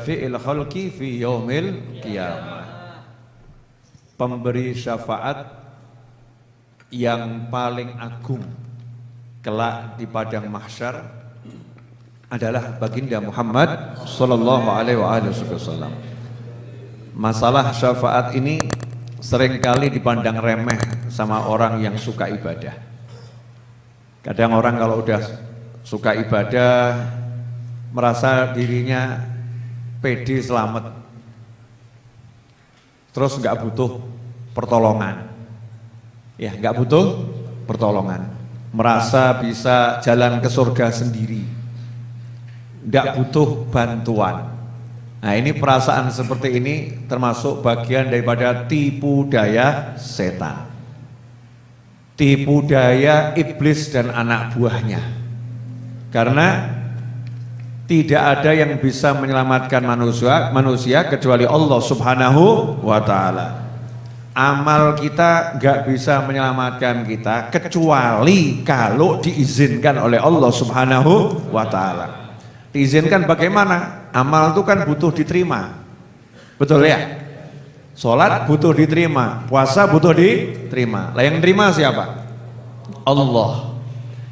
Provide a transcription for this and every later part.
syafi'il khalqi fi yaumil qiyamah. Pemberi syafaat yang paling agung kelak di padang mahsyar adalah baginda Muhammad sallallahu alaihi wasallam. Masalah syafaat ini seringkali dipandang remeh sama orang yang suka ibadah. Kadang orang kalau udah suka ibadah merasa dirinya pede selamat, terus nggak butuh pertolongan, ya nggak butuh pertolongan, merasa bisa jalan ke surga sendiri, nggak butuh bantuan. Nah ini perasaan seperti ini termasuk bagian daripada tipu daya setan, tipu daya iblis dan anak buahnya. Karena tidak ada yang bisa menyelamatkan manusia kecuali Allah Subhanahu wa ta'ala. Amal kita gak bisa menyelamatkan kita kecuali kalau diizinkan oleh Allah Subhanahu wa ta'ala. Diizinkan bagaimana? Amal itu kan butuh diterima, betul ya? Sholat butuh diterima, puasa butuh diterima. Lah yang terima siapa? Allah.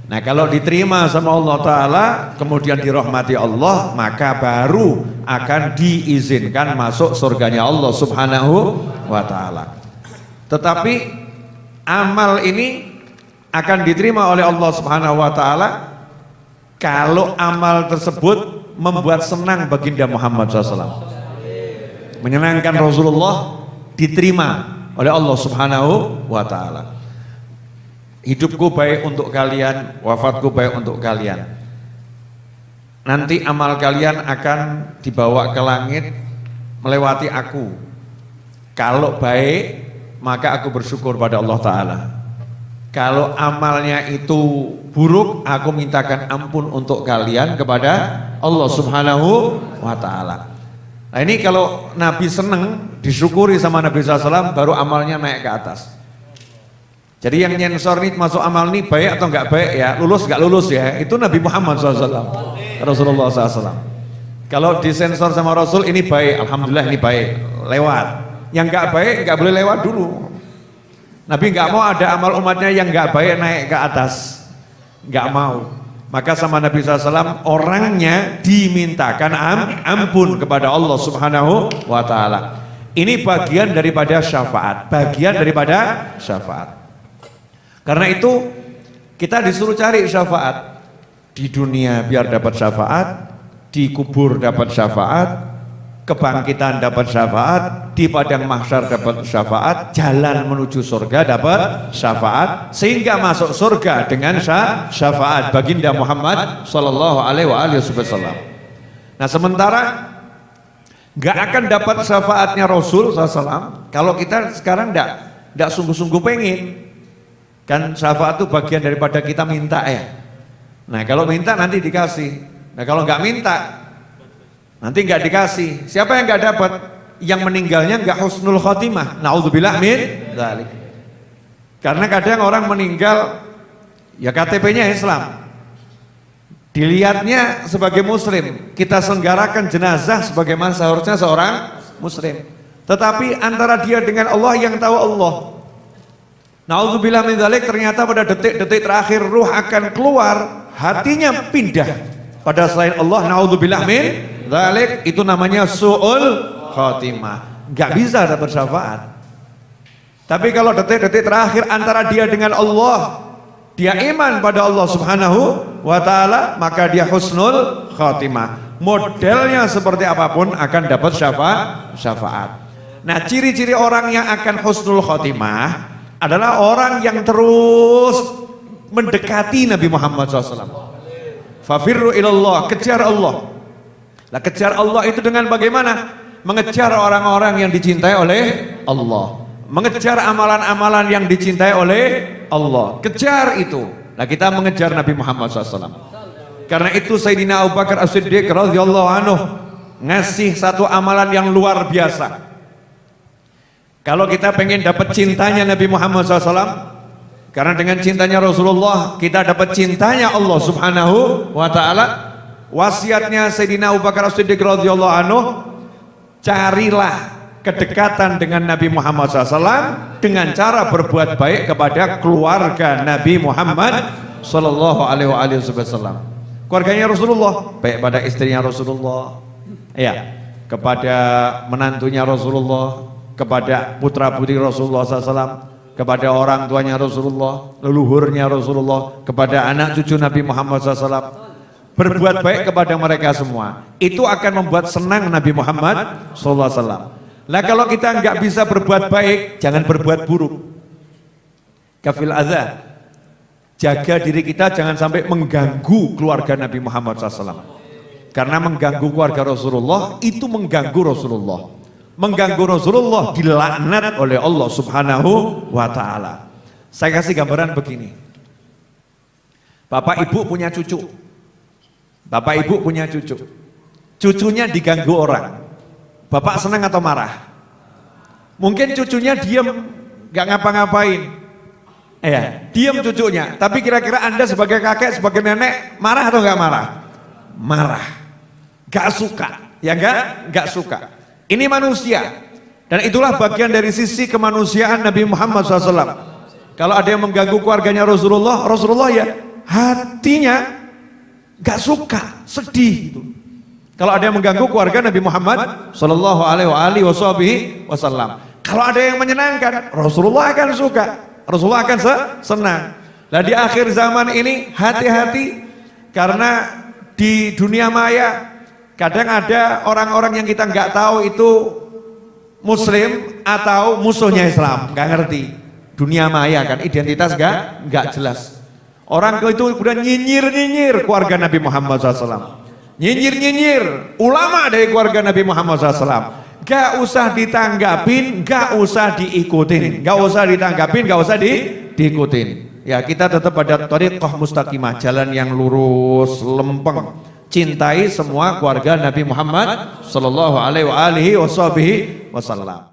Nah kalau diterima sama Allah Ta'ala, kemudian dirahmati Allah, maka baru akan diizinkan masuk surganya Allah Subhanahu wa Ta'ala. Tetapi amal ini akan diterima oleh Allah Subhanahu wa Ta'ala kalau amal tersebut membuat senang baginda Muhammad SAW, menyenangkan Rasulullah, diterima oleh Allah Subhanahu wa Ta'ala. Hidupku baik untuk kalian, wafatku baik untuk kalian. Nanti amal kalian akan dibawa ke langit melewati aku. Kalau baik, maka aku bersyukur pada Allah Ta'ala. Kalau amalnya itu buruk, aku mintakan ampun untuk kalian kepada Allah Subhanahu wa Ta'ala. Nah ini kalau Nabi seneng, disyukuri sama Nabi SAW, baru amalnya naik ke atas. Jadi yang nyensor nih masuk amal nih baik atau enggak baik ya, lulus enggak lulus ya, itu Nabi Muhammad SAW, Rasulullah SAW. Kalau disensor sama Rasul, ini baik, alhamdulillah ini baik, lewat. Yang enggak baik enggak boleh lewat dulu. Nabi enggak mau ada amal umatnya yang enggak baik naik ke atas, enggak mau. Maka sama Nabi SAW orangnya dimintakan ampun kepada Allah Subhanahu wa Ta'ala. Ini bagian daripada syafaat, bagian daripada syafaat. Karena itu kita disuruh cari syafaat di dunia biar dapat syafaat, di kubur dapat syafaat, kebangkitan dapat syafaat, di padang mahsyar dapat syafaat, jalan menuju surga dapat syafaat, sehingga masuk surga dengan syafaat baginda Muhammad sallallahu alaihi wasallam. Nah sementara nggak akan dapat syafaatnya Rasul SAW kalau kita sekarang nggak sungguh-sungguh pengen. Kan syafaat itu bagian daripada kita minta ya. Nah kalau minta nanti dikasih. Nah kalau nggak minta nanti nggak dikasih. Siapa yang nggak dapat? Yang meninggalnya nggak husnul khotimah. Naudzubillah min dzalik. Karena kadang orang meninggal ya KTP-nya Islam, dilihatnya sebagai muslim, kita selenggarakan jenazah sebagaimana seharusnya seorang muslim. Tetapi antara dia dengan Allah yang tahu Allah. Naudzubillah min dzalik, ternyata pada detik-detik terakhir ruh akan keluar, hatinya pindah pada selain Allah. Naudzubillah min dzalik, itu namanya su'ul khatimah. Enggak bisa dapat syafaat. Tapi kalau detik-detik terakhir antara dia dengan Allah, dia iman pada Allah Subhanahu wa Ta'ala, maka dia husnul khatimah. Modelnya seperti apapun akan dapat syafaat. Nah ciri-ciri orang yang akan husnul khatimah adalah orang yang terus mendekati Nabi Muhammad SAW. Fafirru ilallah, kejar Allah. Nah kejar Allah itu dengan bagaimana? Mengejar orang-orang yang dicintai oleh Allah, mengejar amalan-amalan yang dicintai oleh Allah. Kejar itu. Nah kita mengejar Nabi Muhammad SAW. Karena itu Sayyidina Abu Bakar As-Siddiq radhiyallahu anhu ngasih satu amalan yang luar biasa. Kalau kita pengen dapat cintanya Nabi Muhammad SAW, karena dengan cintanya Rasulullah kita dapat cintanya Allah Subhanahu wa Ta'ala, Wasiatnya Sayyidina Abu Bakar As-Siddiq radhiyallahu anhu, carilah kedekatan dengan Nabi Muhammad SAW dengan cara berbuat baik kepada keluarga Nabi Muhammad Sallallahu Alaihi Wasallam. Keluarganya Rasulullah, baik pada istrinya Rasulullah, ya, kepada menantunya Rasulullah, kepada putra putri Rasulullah SAW, kepada orang tuanya Rasulullah, leluhurnya Rasulullah, kepada anak cucu Nabi Muhammad SAW. Berbuat baik kepada mereka semua, itu akan membuat senang Nabi Muhammad SAW. Nah kalau kita nggak bisa berbuat baik, jangan berbuat buruk. Kafil adza, jaga diri kita jangan sampai mengganggu keluarga Nabi Muhammad SAW. Karena mengganggu keluarga Rasulullah itu mengganggu Rasulullah. Mengganggu Rasulullah dilaknat oleh Allah Subhanahu wa Ta'ala. Saya kasih gambaran begini. Bapak ibu punya cucu. Bapak ibu punya cucu. Cucunya diganggu orang. Bapak senang atau marah? Mungkin cucunya diam, gak ngapa-ngapain. Ya, diam cucunya. Tapi kira-kira Anda sebagai kakek, sebagai nenek, marah atau gak marah? Marah. Gak suka. Ya gak suka. Ini manusia. Dan itulah bagian dari sisi kemanusiaan Nabi Muhammad SAW. Kalau ada yang mengganggu keluarganya Rasulullah, Rasulullah ya hatinya gak suka, sedih gitu. Kalau ada yang mengganggu keluarga Nabi Muhammad Sallallahu Alaihi Wasallam, kalau ada yang menyenangkan, Rasulullah akan suka, Rasulullah akan senang. Nah di akhir zaman ini hati-hati, karena di dunia maya kadang ada orang-orang yang kita nggak tahu itu Muslim atau musuhnya Islam, nggak ngerti. Dunia maya kan identitas nggak jelas. Orang itu kemudian nyinyir keluarga Nabi Muhammad SAW. Nyinyir ulama dari keluarga Nabi Muhammad SAW. Gak usah ditanggapin, gak usah diikutin, gak usah ditanggapin, gak usah diikutin. Ya kita tetap pada thariqah mustaqimah, jalan yang lurus, lempeng. Cintai semua keluarga Nabi Muhammad Sallallahu Alaihi Wasallam.